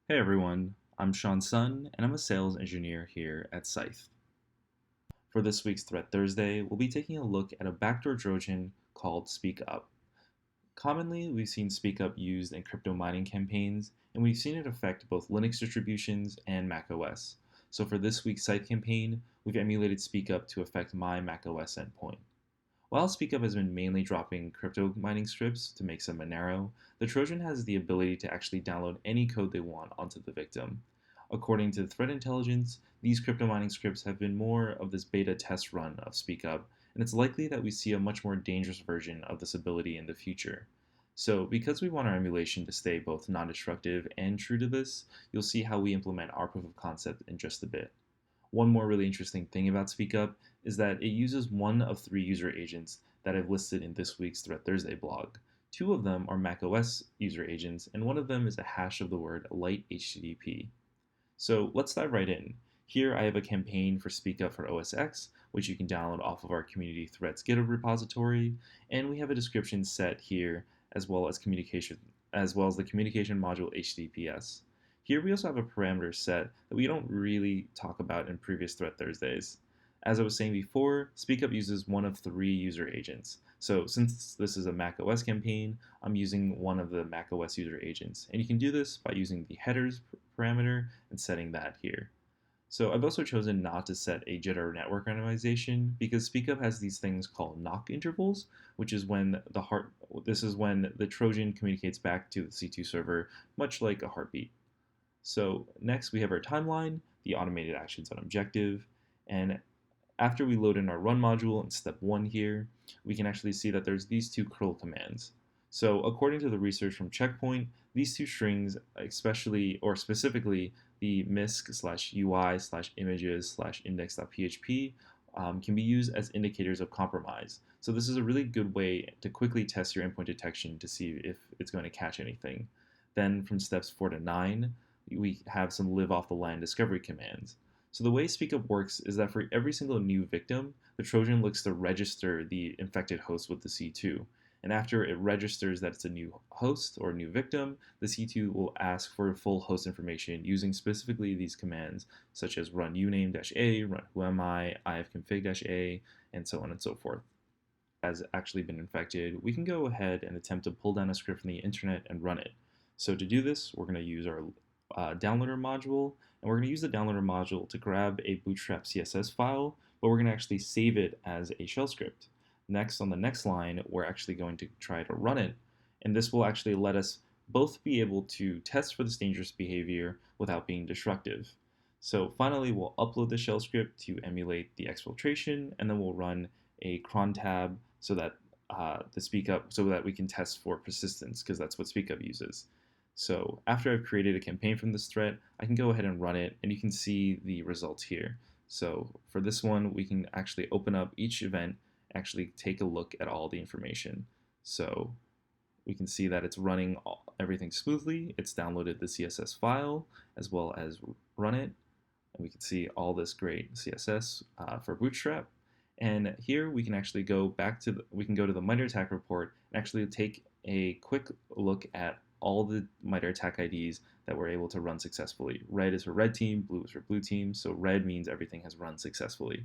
Hey everyone, I'm Sean Sun, and I'm a sales engineer here at SCYTHE. For this week's Threat Thursday, we'll be taking a look at a backdoor Trojan called SpeakUp. Commonly, we've seen SpeakUp used in crypto mining campaigns, and we've seen it affect both Linux distributions and macOS. So for this week's site campaign, we've emulated SpeakUp to affect my macOS endpoint. While SpeakUp has been mainly dropping crypto mining scripts to make some Monero, the Trojan has the ability to actually download any code they want onto the victim. According to threat intelligence, these crypto mining scripts have been more of this beta test run of SpeakUp, and it's likely that we see a much more dangerous version of this ability in the future. So, because we want our emulation to stay both non-destructive and true to this, you'll see how we implement our proof of concept in just a bit. One more really interesting thing about SpeakUp is that it uses one of three user agents that I've listed in this week's Threat Thursday blog. Two of them are macOS user agents, and one of them is a hash of the word light HTTP. So let's dive right in. Here I have a campaign for SpeakUp for OS X, which you can download off of our Community Threats GitHub repository, and we have a description set here as well as the communication module HTTPS. Here we also have a parameter set that we don't really talk about in previous Threat Thursdays. As I was saying before, SpeakUp uses one of three user agents. So since this is a macOS campaign, I'm using one of the macOS user agents. And you can do this by using the headers parameter and setting that here. So I've also chosen not to set a jitter network randomization because SpeakUp has these things called knock intervals, which is when this is when the Trojan communicates back to the C2 server, much like a heartbeat. So next we have our timeline, the automated actions on objective, and after we load in our run module in step 1 here, we can actually see that there's these two curl commands. So according to the research from Checkpoint, these two strings, especially or specifically the misc/ui/images/index.php, can be used as indicators of compromise. So this is a really good way to quickly test your endpoint detection to see if it's going to catch anything. Then from steps 4 to 9, we have some live off the land discovery commands. So the way SpeakUp works is that for every single new victim, the Trojan looks to register the infected host with the C2. And after it registers that it's a new host or a new victim, the C2 will ask for full host information using specifically these commands, such as run uname-a, run whoami, ifconfig-a, and so on and so forth. Has actually been infected, we can go ahead and attempt to pull down a script from the internet and run it. So to do this, we're going to use our downloader module, and we're going to use the downloader module to grab a bootstrap CSS file, but we're going to actually save it as a shell script. Next, on the next line, we're actually going to try to run it, and this will actually let us both be able to test for this dangerous behavior without being destructive. So finally, we'll upload the shell script to emulate the exfiltration, and then we'll run a cron tab so that so that we can test for persistence, because that's what SpeakUp uses. So after I've created a campaign from this threat, I can go ahead and run it, and you can see the results here. So for this one, we can actually open up each event, actually take a look at all the information. So we can see that it's running everything smoothly. It's downloaded the CSS file as well as run it. And we can see all this great CSS for Bootstrap. And here we can actually go we can go to the MITRE attack report and actually take a quick look at all the MITRE attack IDs that we're able to run successfully. Red is for red team, blue is for blue team, so red means everything has run successfully.